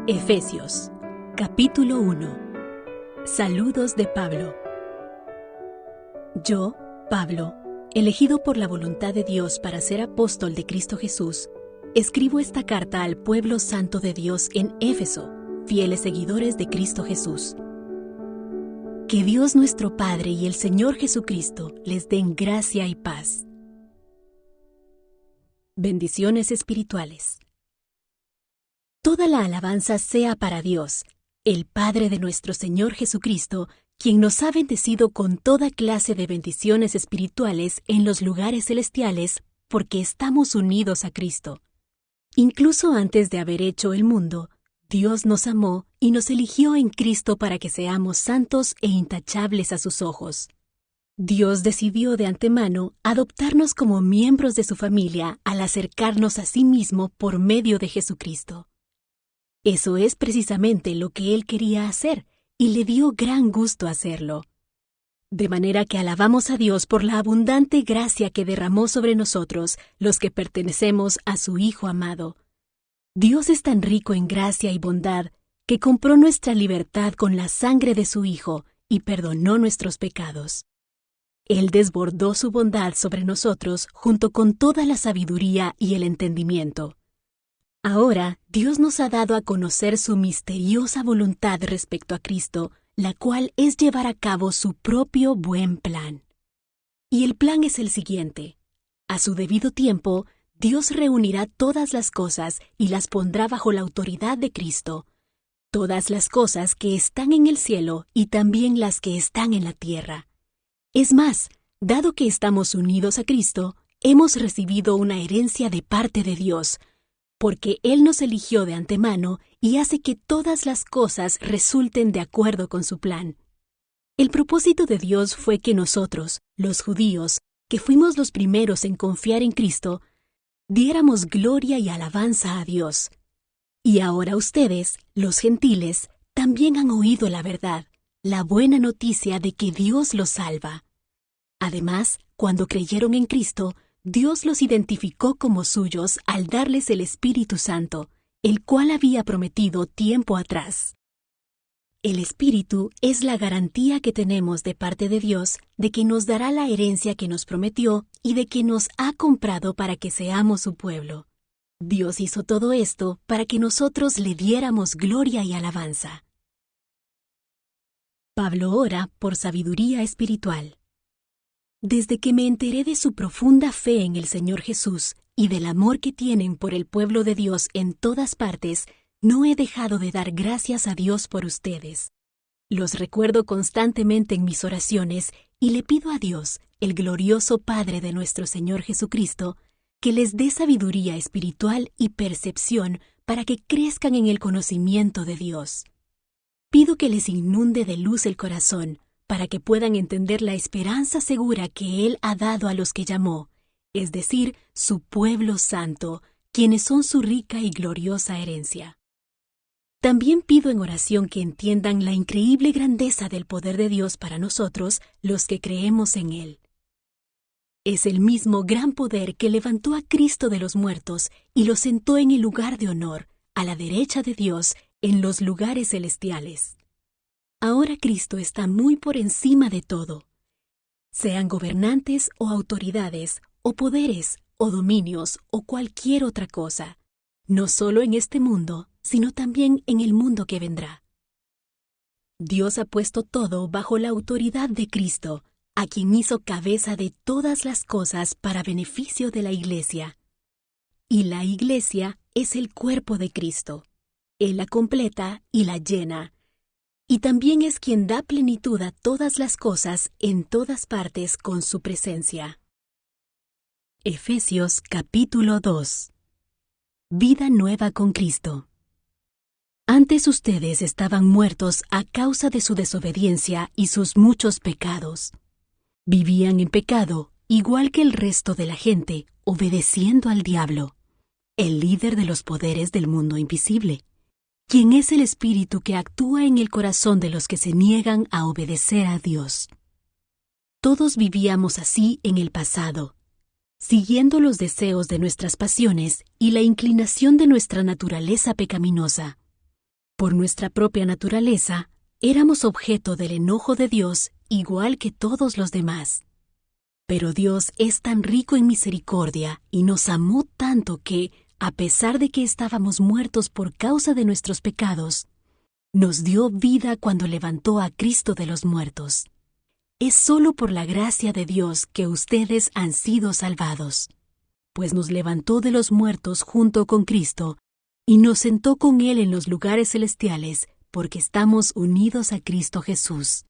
Efesios, capítulo 1. Saludos de Pablo. Yo, Pablo, elegido por la voluntad de Dios para ser apóstol de Cristo Jesús, escribo esta carta al pueblo santo de Dios en Éfeso, fieles seguidores de Cristo Jesús. Que Dios nuestro Padre y el Señor Jesucristo les den gracia y paz. Bendiciones espirituales. Toda la alabanza sea para Dios, el Padre de nuestro Señor Jesucristo, quien nos ha bendecido con toda clase de bendiciones espirituales en los lugares celestiales, porque estamos unidos a Cristo. Incluso antes de haber hecho el mundo, Dios nos amó y nos eligió en Cristo para que seamos santos e intachables a sus ojos. Dios decidió de antemano adoptarnos como miembros de su familia al acercarnos a sí mismo por medio de Jesucristo. Eso es precisamente lo que Él quería hacer, y le dio gran gusto hacerlo. De manera que alabamos a Dios por la abundante gracia que derramó sobre nosotros, los que pertenecemos a su Hijo amado. Dios es tan rico en gracia y bondad, que compró nuestra libertad con la sangre de su Hijo y perdonó nuestros pecados. Él desbordó su bondad sobre nosotros junto con toda la sabiduría y el entendimiento. Ahora, Dios nos ha dado a conocer su misteriosa voluntad respecto a Cristo, la cual es llevar a cabo su propio buen plan. Y el plan es el siguiente. A su debido tiempo, Dios reunirá todas las cosas y las pondrá bajo la autoridad de Cristo, todas las cosas que están en el cielo y también las que están en la tierra. Es más, dado que estamos unidos a Cristo, hemos recibido una herencia de parte de Dios, porque Él nos eligió de antemano y hace que todas las cosas resulten de acuerdo con su plan. El propósito de Dios fue que nosotros, los judíos, que fuimos los primeros en confiar en Cristo, diéramos gloria y alabanza a Dios. Y ahora ustedes, los gentiles, también han oído la verdad, la buena noticia de que Dios los salva. Además, cuando creyeron en Cristo, Dios los identificó como suyos al darles el Espíritu Santo, el cual había prometido tiempo atrás. El Espíritu es la garantía que tenemos de parte de Dios de que nos dará la herencia que nos prometió y de que nos ha comprado para que seamos su pueblo. Dios hizo todo esto para que nosotros le diéramos gloria y alabanza. Pablo ora por sabiduría espiritual. Desde que me enteré de su profunda fe en el Señor Jesús y del amor que tienen por el pueblo de Dios en todas partes, no he dejado de dar gracias a Dios por ustedes. Los recuerdo constantemente en mis oraciones y le pido a Dios, el glorioso Padre de nuestro Señor Jesucristo, que les dé sabiduría espiritual y percepción para que crezcan en el conocimiento de Dios. Pido que les inunde de luz el corazón, para que puedan entender la esperanza segura que Él ha dado a los que llamó, es decir, su pueblo santo, quienes son su rica y gloriosa herencia. También pido en oración que entiendan la increíble grandeza del poder de Dios para nosotros, los que creemos en Él. Es el mismo gran poder que levantó a Cristo de los muertos y lo sentó en el lugar de honor, a la derecha de Dios, en los lugares celestiales. Ahora Cristo está muy por encima de todo. Sean gobernantes o autoridades, o poderes, o dominios, o cualquier otra cosa, no solo en este mundo, sino también en el mundo que vendrá. Dios ha puesto todo bajo la autoridad de Cristo, a quien hizo cabeza de todas las cosas para beneficio de la Iglesia. Y la Iglesia es el cuerpo de Cristo. Él la completa y la llena. Y también es quien da plenitud a todas las cosas en todas partes con su presencia. Efesios capítulo 2. Vida nueva con Cristo. Antes ustedes estaban muertos a causa de su desobediencia y sus muchos pecados. Vivían en pecado, igual que el resto de la gente, obedeciendo al diablo, el líder de los poderes del mundo invisible, quien es el espíritu que actúa en el corazón de los que se niegan a obedecer a Dios. Todos vivíamos así en el pasado, siguiendo los deseos de nuestras pasiones y la inclinación de nuestra naturaleza pecaminosa. Por nuestra propia naturaleza, éramos objeto del enojo de Dios igual que todos los demás. Pero Dios es tan rico en misericordia y nos amó tanto que, a pesar de que estábamos muertos por causa de nuestros pecados, nos dio vida cuando levantó a Cristo de los muertos. Es solo por la gracia de Dios que ustedes han sido salvados, pues nos levantó de los muertos junto con Cristo y nos sentó con Él en los lugares celestiales porque estamos unidos a Cristo Jesús.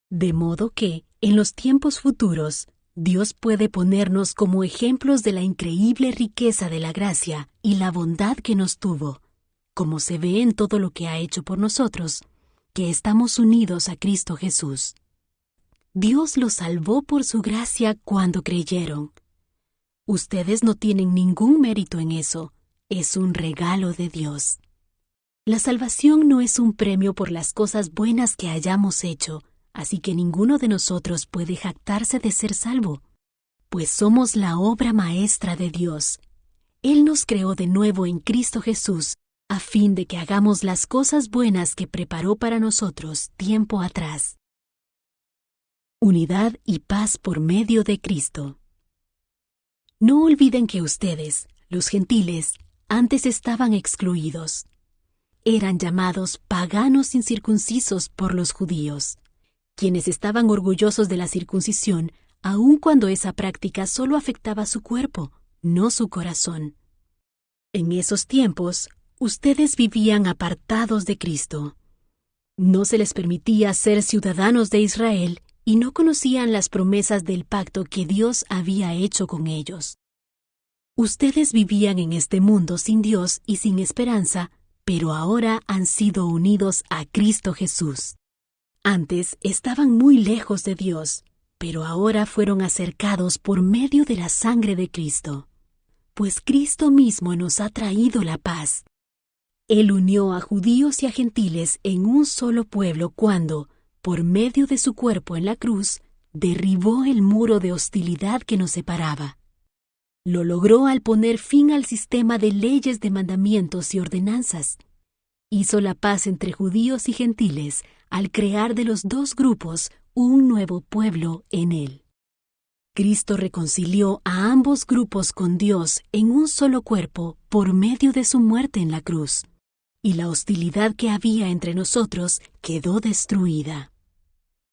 De modo que, en los tiempos futuros, Dios puede ponernos como ejemplos de la increíble riqueza de la gracia y la bondad que nos tuvo, como se ve en todo lo que ha hecho por nosotros, que estamos unidos a Cristo Jesús. Dios los salvó por su gracia cuando creyeron. Ustedes no tienen ningún mérito en eso, es un regalo de Dios. La salvación no es un premio por las cosas buenas que hayamos hecho, así que ninguno de nosotros puede jactarse de ser salvo, pues somos la obra maestra de Dios. Él nos creó de nuevo en Cristo Jesús, a fin de que hagamos las cosas buenas que preparó para nosotros tiempo atrás. Unidad y paz por medio de Cristo. No olviden que ustedes, los gentiles, antes estaban excluidos. Eran llamados paganos incircuncisos por los judíos, quienes estaban orgullosos de la circuncisión, aun cuando esa práctica solo afectaba su cuerpo, no su corazón. En esos tiempos, ustedes vivían apartados de Cristo. No se les permitía ser ciudadanos de Israel y no conocían las promesas del pacto que Dios había hecho con ellos. Ustedes vivían en este mundo sin Dios y sin esperanza, pero ahora han sido unidos a Cristo Jesús. Antes estaban muy lejos de Dios, pero ahora fueron acercados por medio de la sangre de Cristo, pues Cristo mismo nos ha traído la paz. Él unió a judíos y a gentiles en un solo pueblo cuando, por medio de su cuerpo en la cruz, derribó el muro de hostilidad que nos separaba. Lo logró al poner fin al sistema de leyes, de mandamientos y ordenanzas. Hizo la paz entre judíos y gentiles al crear de los dos grupos un nuevo pueblo en él. Cristo reconcilió a ambos grupos con Dios en un solo cuerpo por medio de su muerte en la cruz, y la hostilidad que había entre nosotros quedó destruida.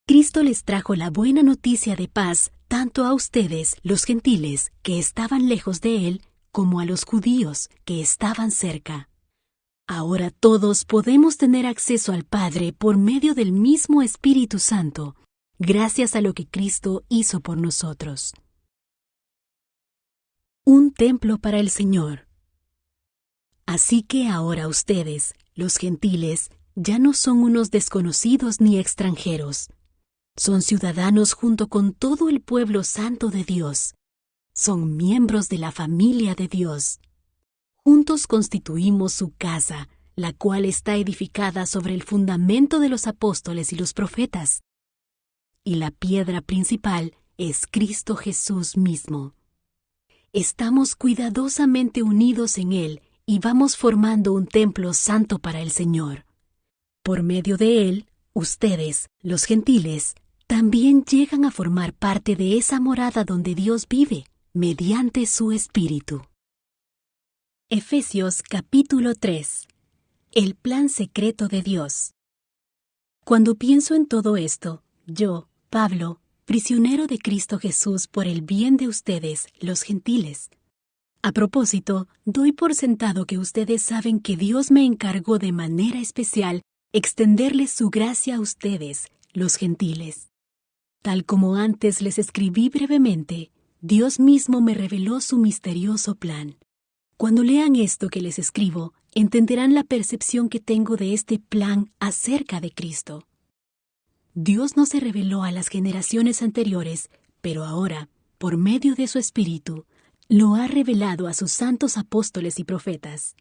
Cristo les trajo la buena noticia de paz tanto a ustedes, los gentiles, que estaban lejos de Él, como a los judíos, que estaban cerca. Ahora todos podemos tener acceso al Padre por medio del mismo Espíritu Santo, gracias a lo que Cristo hizo por nosotros. Un templo para el Señor. Así que ahora ustedes, los gentiles, ya no son unos desconocidos ni extranjeros. Son ciudadanos junto con todo el pueblo santo de Dios. Son miembros de la familia de Dios. Juntos constituimos su casa, la cual está edificada sobre el fundamento de los apóstoles y los profetas. Y la piedra principal es Cristo Jesús mismo. Estamos cuidadosamente unidos en Él y vamos formando un templo santo para el Señor. Por medio de Él, ustedes, los gentiles, también llegan a formar parte de esa morada donde Dios vive, mediante su Espíritu. Efesios capítulo 3. El plan secreto de Dios. Cuando pienso en todo esto, yo, Pablo, prisionero de Cristo Jesús por el bien de ustedes, los gentiles. A propósito, doy por sentado que ustedes saben que Dios me encargó de manera especial extenderles su gracia a ustedes, los gentiles. Tal como antes les escribí brevemente, Dios mismo me reveló su misterioso plan. Cuando lean esto que les escribo, entenderán la percepción que tengo de este plan acerca de Cristo. Dios no se reveló a las generaciones anteriores, pero ahora, por medio de su Espíritu, lo ha revelado a sus santos apóstoles y profetas.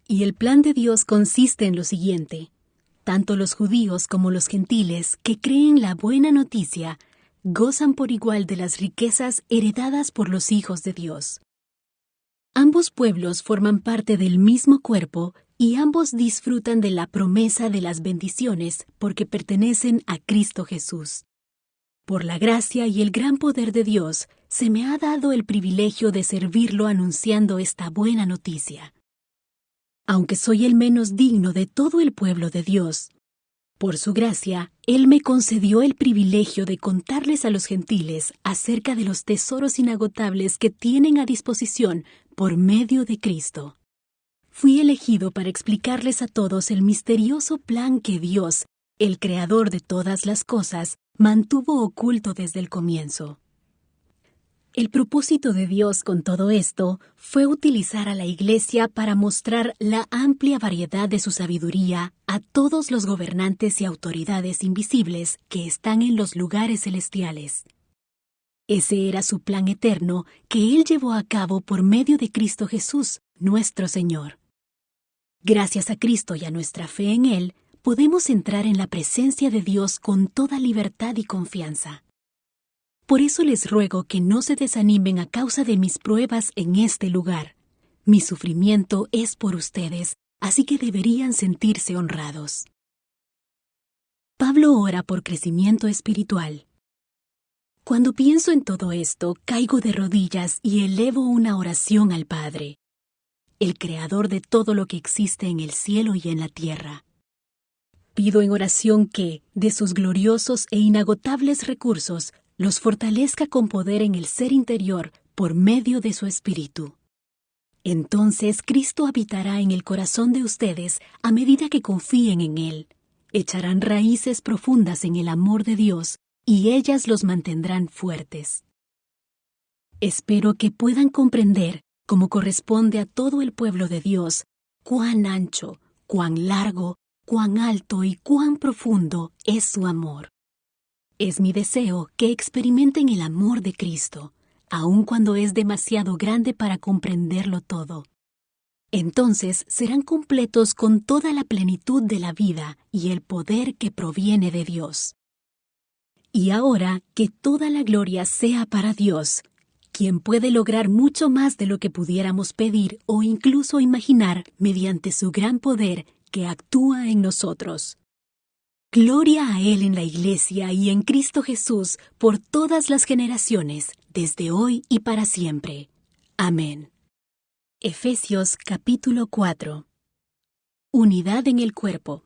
Y el plan de Dios consiste en lo siguiente: tanto los judíos como los gentiles que creen la buena noticia gozan por igual de las riquezas heredadas por los hijos de Dios. Ambos pueblos forman parte del mismo cuerpo y ambos disfrutan de la promesa de las bendiciones porque pertenecen a Cristo Jesús. Por la gracia y el gran poder de Dios, se me ha dado el privilegio de servirlo anunciando esta buena noticia. Aunque soy el menos digno de todo el pueblo de Dios, por su gracia, Él me concedió el privilegio de contarles a los gentiles acerca de los tesoros inagotables que tienen a disposición por medio de Cristo. Fui elegido para explicarles a todos el misterioso plan que Dios, el Creador de todas las cosas, mantuvo oculto desde el comienzo. El propósito de Dios con todo esto fue utilizar a la Iglesia para mostrar la amplia variedad de su sabiduría a todos los gobernantes y autoridades invisibles que están en los lugares celestiales. Ese era su plan eterno que Él llevó a cabo por medio de Cristo Jesús, nuestro Señor. Gracias a Cristo y a nuestra fe en Él, podemos entrar en la presencia de Dios con toda libertad y confianza. Por eso les ruego que no se desanimen a causa de mis pruebas en este lugar. Mi sufrimiento es por ustedes, así que deberían sentirse honrados. Pablo ora por crecimiento espiritual. Cuando pienso en todo esto, caigo de rodillas y elevo una oración al Padre, el Creador de todo lo que existe en el cielo y en la tierra. Pido en oración que, de sus gloriosos e inagotables recursos, los fortalezca con poder en el ser interior por medio de su Espíritu. Entonces Cristo habitará en el corazón de ustedes a medida que confíen en Él. Echarán raíces profundas en el amor de Dios y ellas los mantendrán fuertes. Espero que puedan comprender, como corresponde a todo el pueblo de Dios, cuán ancho, cuán largo, cuán alto y cuán profundo es su amor. Es mi deseo que experimenten el amor de Cristo, aun cuando es demasiado grande para comprenderlo todo. Entonces serán completos con toda la plenitud de la vida y el poder que proviene de Dios. Y ahora que toda la gloria sea para Dios, quien puede lograr mucho más de lo que pudiéramos pedir o incluso imaginar mediante su gran poder que actúa en nosotros. Gloria a Él en la Iglesia y en Cristo Jesús por todas las generaciones, desde hoy y para siempre. Amén. Efesios capítulo 4. Unidad en el cuerpo.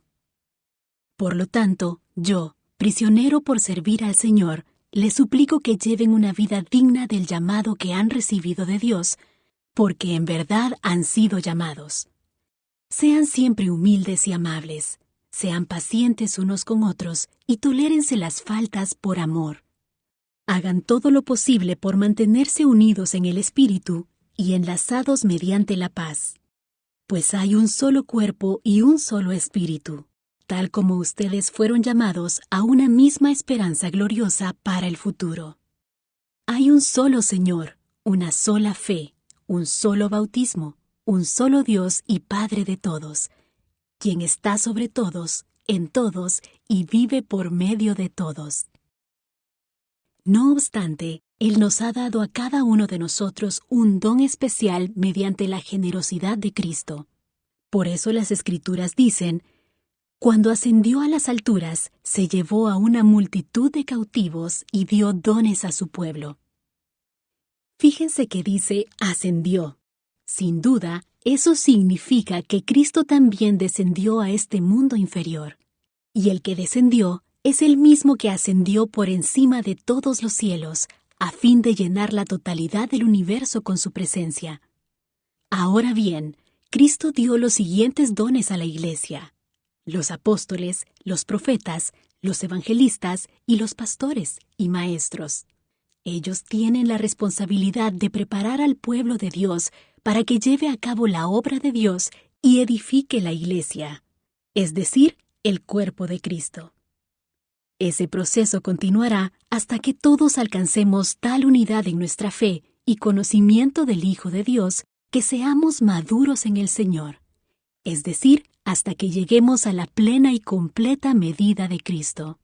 Por lo tanto, yo, prisionero por servir al Señor, les suplico que lleven una vida digna del llamado que han recibido de Dios, porque en verdad han sido llamados. Sean siempre humildes y amables. Sean pacientes unos con otros y tolérense las faltas por amor. Hagan todo lo posible por mantenerse unidos en el Espíritu y enlazados mediante la paz. Pues hay un solo cuerpo y un solo Espíritu, tal como ustedes fueron llamados a una misma esperanza gloriosa para el futuro. Hay un solo Señor, una sola fe, un solo bautismo, un solo Dios y Padre de todos, quien está sobre todos, en todos y vive por medio de todos. No obstante, Él nos ha dado a cada uno de nosotros un don especial mediante la generosidad de Cristo. Por eso las Escrituras dicen: cuando ascendió a las alturas, se llevó a una multitud de cautivos y dio dones a su pueblo. Fíjense que dice ascendió. Sin duda, eso significa que Cristo también descendió a este mundo inferior. Y el que descendió es el mismo que ascendió por encima de todos los cielos, a fin de llenar la totalidad del universo con su presencia. Ahora bien, Cristo dio los siguientes dones a la Iglesia: los apóstoles, los profetas, los evangelistas y los pastores y maestros. Ellos tienen la responsabilidad de preparar al pueblo de Dios para que lleve a cabo la obra de Dios y edifique la Iglesia, es decir, el cuerpo de Cristo. Ese proceso continuará hasta que todos alcancemos tal unidad en nuestra fe y conocimiento del Hijo de Dios que seamos maduros en el Señor, es decir, hasta que lleguemos a la plena y completa medida de Cristo.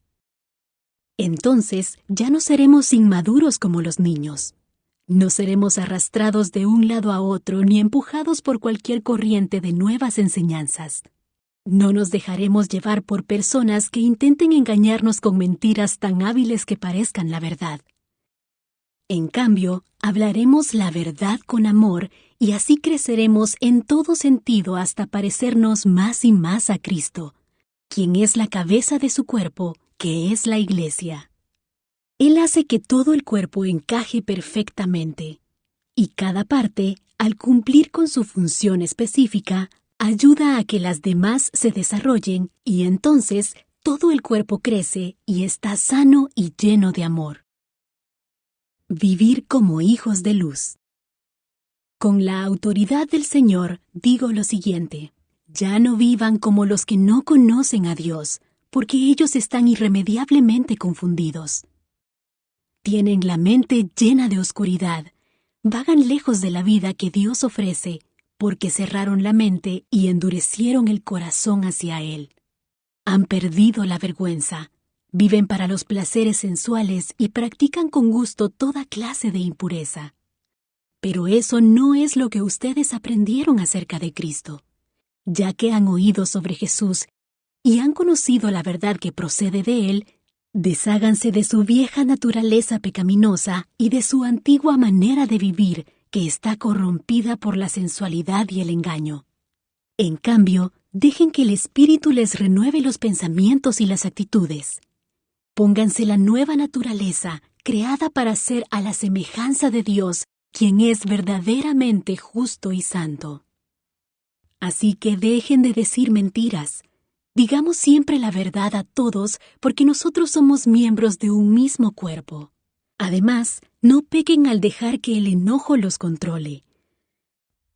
Entonces ya no seremos inmaduros como los niños. No seremos arrastrados de un lado a otro ni empujados por cualquier corriente de nuevas enseñanzas. No nos dejaremos llevar por personas que intenten engañarnos con mentiras tan hábiles que parezcan la verdad. En cambio, hablaremos la verdad con amor y así creceremos en todo sentido hasta parecernos más y más a Cristo, quien es la cabeza de su cuerpo, que es la Iglesia. Él hace que todo el cuerpo encaje perfectamente, y cada parte, al cumplir con su función específica, ayuda a que las demás se desarrollen y entonces todo el cuerpo crece y está sano y lleno de amor. Vivir como hijos de luz. Con la autoridad del Señor digo lo siguiente: ya no vivan como los que no conocen a Dios, porque ellos están irremediablemente confundidos. Tienen la mente llena de oscuridad, vagan lejos de la vida que Dios ofrece, porque cerraron la mente y endurecieron el corazón hacia Él. Han perdido la vergüenza. Viven para los placeres sensuales y practican con gusto toda clase de impureza. Pero eso no es lo que ustedes aprendieron acerca de Cristo. Ya que han oído sobre Jesús y han conocido la verdad que procede de Él, desháganse de su vieja naturaleza pecaminosa y de su antigua manera de vivir que está corrompida por la sensualidad y el engaño. En cambio, dejen que el Espíritu les renueve los pensamientos y las actitudes. Pónganse la nueva naturaleza, creada para ser a la semejanza de Dios, quien es verdaderamente justo y santo. Así que dejen de decir mentiras. Digamos siempre la verdad a todos, porque nosotros somos miembros de un mismo cuerpo. Además, no pequen al dejar que el enojo los controle.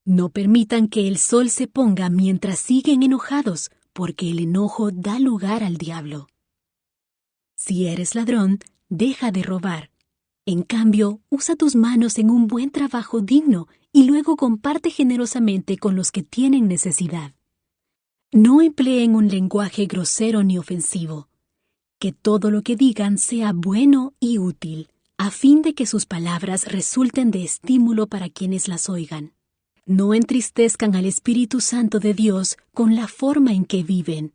No permitan que el sol se ponga mientras siguen enojados, porque el enojo da lugar al diablo. Si eres ladrón, deja de robar. En cambio, usa tus manos en un buen trabajo digno y luego comparte generosamente con los que tienen necesidad. No empleen un lenguaje grosero ni ofensivo. Que todo lo que digan sea bueno y útil, a fin de que sus palabras resulten de estímulo para quienes las oigan. No entristezcan al Espíritu Santo de Dios con la forma en que viven.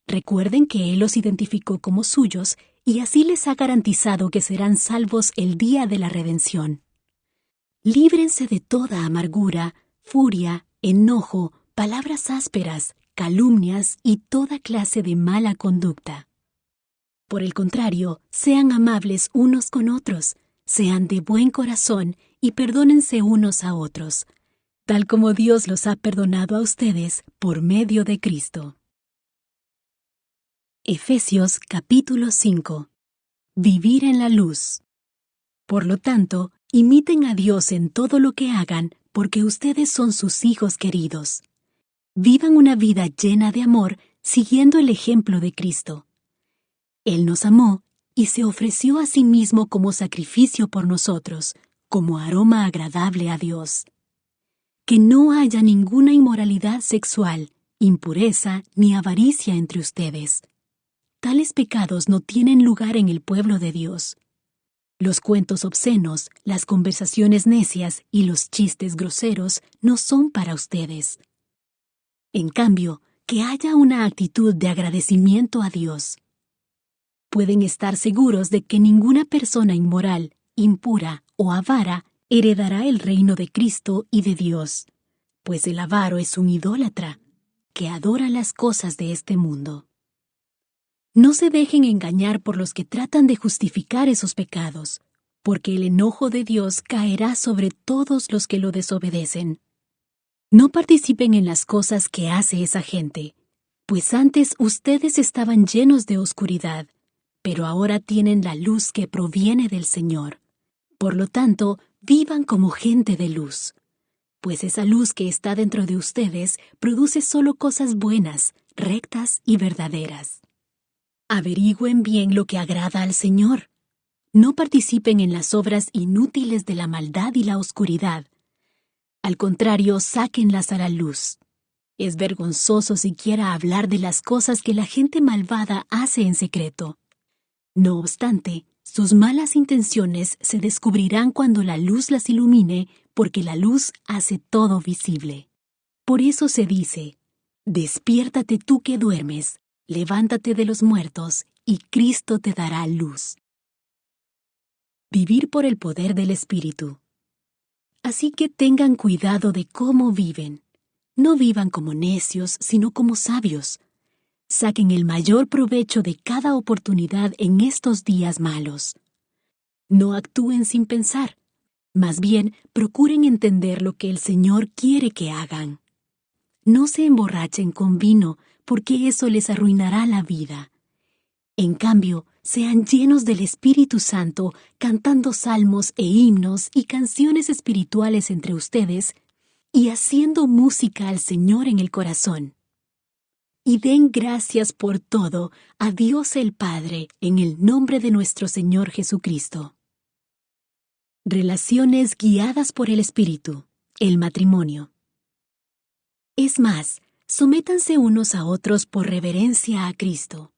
Recuerden que Él los identificó como suyos y así les ha garantizado que serán salvos el día de la redención. Líbrense de toda amargura, furia, enojo, palabras ásperas, calumnias y toda clase de mala conducta. Por el contrario, sean amables unos con otros, sean de buen corazón y perdónense unos a otros, tal como Dios los ha perdonado a ustedes por medio de Cristo. Efesios capítulo 5. Vivir en la luz. Por lo tanto, imiten a Dios en todo lo que hagan, porque ustedes son sus hijos queridos. Vivan una vida llena de amor, siguiendo el ejemplo de Cristo. Él nos amó y se ofreció a sí mismo como sacrificio por nosotros, como aroma agradable a Dios. Que no haya ninguna inmoralidad sexual, impureza ni avaricia entre ustedes. Tales pecados no tienen lugar en el pueblo de Dios. Los cuentos obscenos, las conversaciones necias y los chistes groseros no son para ustedes. En cambio, que haya una actitud de agradecimiento a Dios. Pueden estar seguros de que ninguna persona inmoral, impura o avara heredará el reino de Cristo y de Dios, pues el avaro es un idólatra que adora las cosas de este mundo. No se dejen engañar por los que tratan de justificar esos pecados, porque el enojo de Dios caerá sobre todos los que lo desobedecen. No participen en las cosas que hace esa gente, pues antes ustedes estaban llenos de oscuridad, pero ahora tienen la luz que proviene del Señor. Por lo tanto, vivan como gente de luz, pues esa luz que está dentro de ustedes produce solo cosas buenas, rectas y verdaderas. Averigüen bien lo que agrada al Señor. No participen en las obras inútiles de la maldad y la oscuridad. Al contrario, sáquenlas a la luz. Es vergonzoso siquiera hablar de las cosas que la gente malvada hace en secreto. No obstante, Sus malas intenciones se descubrirán cuando la luz las ilumine, porque la luz hace todo visible. Por eso se dice: despiértate tú que duermes, levántate de los muertos, y Cristo te dará luz. Vivir por el poder del Espíritu. Así que tengan cuidado de cómo viven. No vivan como necios, sino como sabios. Saquen el mayor provecho de cada oportunidad en estos días malos. No actúen sin pensar. Más bien, procuren entender lo que el Señor quiere que hagan. No se emborrachen con vino, porque eso les arruinará la vida. En cambio, sean llenos del Espíritu Santo, cantando salmos e himnos y canciones espirituales entre ustedes, y haciendo música al Señor en el corazón. Y den gracias por todo a Dios el Padre en el nombre de nuestro Señor Jesucristo. Relaciones guiadas por el Espíritu. El matrimonio. Es más, sométanse unos a otros por reverencia a Cristo.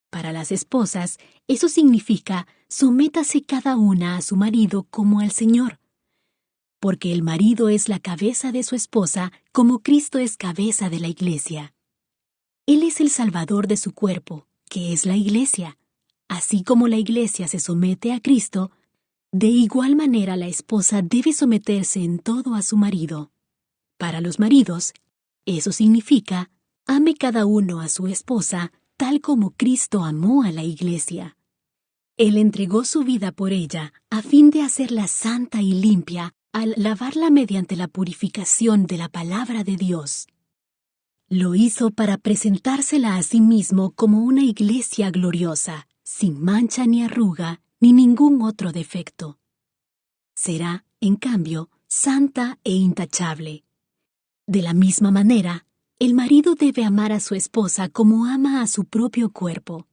Para las esposas, eso significa sométase cada una a su marido como al Señor. Porque el marido es la cabeza de su esposa, como Cristo es cabeza de la Iglesia. Él es el Salvador de su cuerpo, que es la Iglesia. Así como la Iglesia se somete a Cristo, de igual manera la esposa debe someterse en todo a su marido. Para los maridos, eso significa: ame cada uno a su esposa, tal como Cristo amó a la Iglesia. Él entregó su vida por ella, a fin de hacerla santa y limpia, al lavarla mediante la purificación de la palabra de Dios. Lo hizo para presentársela a sí mismo como una iglesia gloriosa, sin mancha ni arruga, ni ningún otro defecto. Será, en cambio, santa e intachable. De la misma manera, el marido debe amar a su esposa como ama a su propio cuerpo.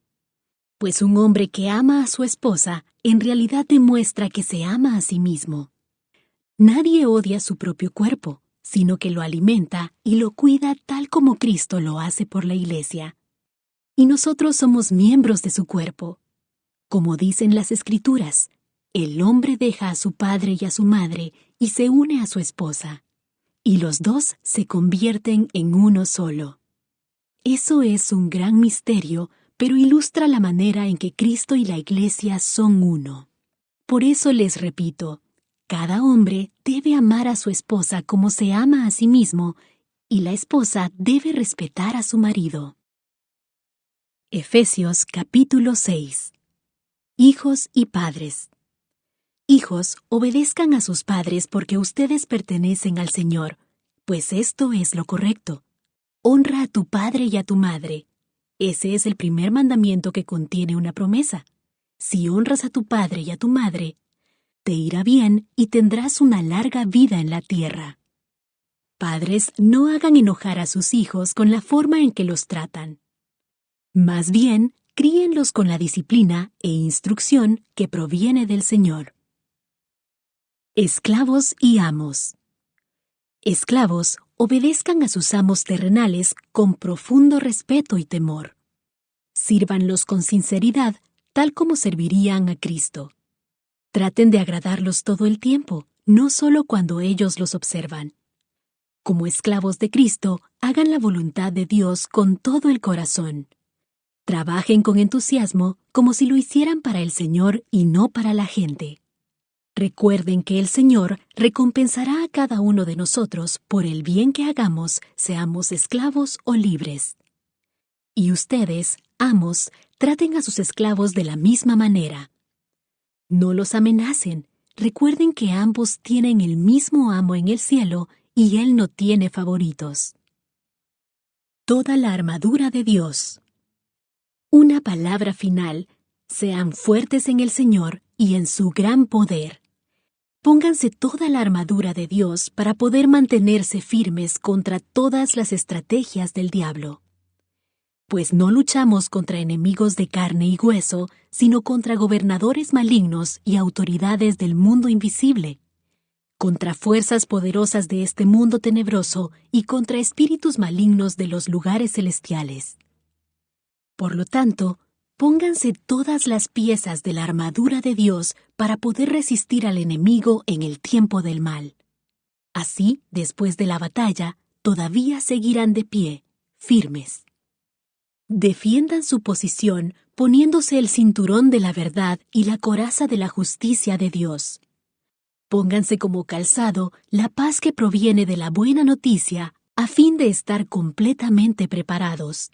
Pues un hombre que ama a su esposa, en realidad demuestra que se ama a sí mismo. Nadie odia su propio cuerpo, sino que lo alimenta y lo cuida tal como Cristo lo hace por la Iglesia. Y nosotros somos miembros de su cuerpo. Como dicen las Escrituras, el hombre deja a su padre y a su madre y se une a su esposa, y los dos se convierten en uno solo. Eso es un gran misterio, pero ilustra la manera en que Cristo y la Iglesia son uno. Por eso les repito, cada hombre debe amar a su esposa como se ama a sí mismo, y la esposa debe respetar a su marido. Efesios capítulo 6. Hijos y padres. Hijos, obedezcan a sus padres porque ustedes pertenecen al Señor, pues esto es lo correcto. Honra a tu padre y a tu madre. Ese es el primer mandamiento que contiene una promesa. Si honras a tu padre y a tu madre, te irá bien y tendrás una larga vida en la tierra. Padres, no hagan enojar a sus hijos con la forma en que los tratan. Más bien, críenlos con la disciplina e instrucción que proviene del Señor. Esclavos y amos. Esclavos, obedezcan a sus amos terrenales con profundo respeto y temor. Sírvanlos con sinceridad, tal como servirían a Cristo. Traten de agradarlos todo el tiempo, no solo cuando ellos los observan. Como esclavos de Cristo, hagan la voluntad de Dios con todo el corazón. Trabajen con entusiasmo, como si lo hicieran para el Señor y no para la gente. Recuerden que el Señor recompensará a cada uno de nosotros por el bien que hagamos, seamos esclavos o libres. Y ustedes, amos, traten a sus esclavos de la misma manera. No los amenacen. Recuerden que ambos tienen el mismo amo en el cielo y Él no tiene favoritos. Toda la armadura de Dios. Una palabra final: sean fuertes en el Señor y en su gran poder. Pónganse toda la armadura de Dios para poder mantenerse firmes contra todas las estrategias del diablo. Pues no luchamos contra enemigos de carne y hueso, sino contra gobernadores malignos y autoridades del mundo invisible, contra fuerzas poderosas de este mundo tenebroso y contra espíritus malignos de los lugares celestiales. Por lo tanto, Pónganse todas las piezas de la armadura de Dios para poder resistir al enemigo en el tiempo del mal. Así, después de la batalla, todavía seguirán de pie, firmes. Defiendan su posición poniéndose el cinturón de la verdad y la coraza de la justicia de Dios. Pónganse como calzado la paz que proviene de la buena noticia a fin de estar completamente preparados.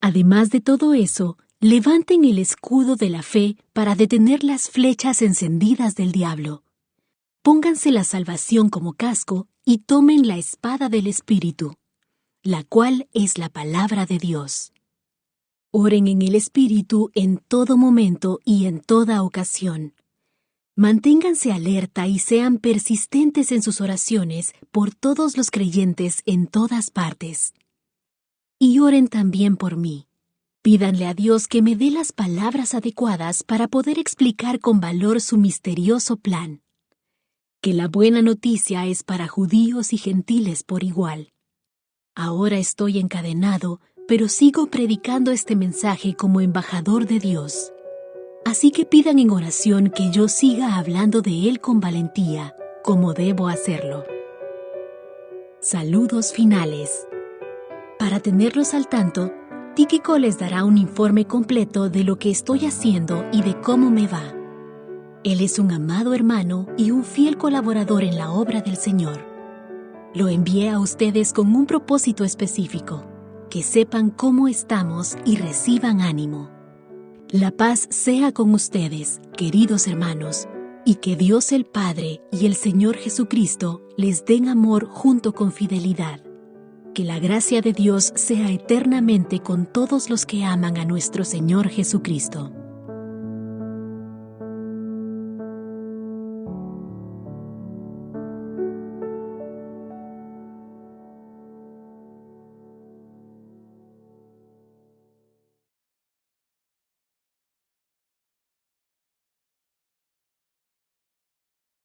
Además de todo eso, levanten el escudo de la fe para detener las flechas encendidas del diablo. Pónganse la salvación como casco y tomen la espada del Espíritu, la cual es la palabra de Dios. Oren en el Espíritu en todo momento y en toda ocasión. Manténganse alerta y sean persistentes en sus oraciones por todos los creyentes en todas partes. Y oren también por mí. Pídanle a Dios que me dé las palabras adecuadas para poder explicar con valor su misterioso plan. Que la buena noticia es para judíos y gentiles por igual. Ahora estoy encadenado, pero sigo predicando este mensaje como embajador de Dios. Así que pidan en oración que yo siga hablando de Él con valentía, como debo hacerlo. Saludos finales. Para tenerlos al tanto, Tíquico les dará un informe completo de lo que estoy haciendo y de cómo me va. Él es un amado hermano y un fiel colaborador en la obra del Señor. Lo envié a ustedes con un propósito específico, que sepan cómo estamos y reciban ánimo. La paz sea con ustedes, queridos hermanos, y que Dios el Padre y el Señor Jesucristo les den amor junto con fidelidad. Que la gracia de Dios sea eternamente con todos los que aman a nuestro Señor Jesucristo.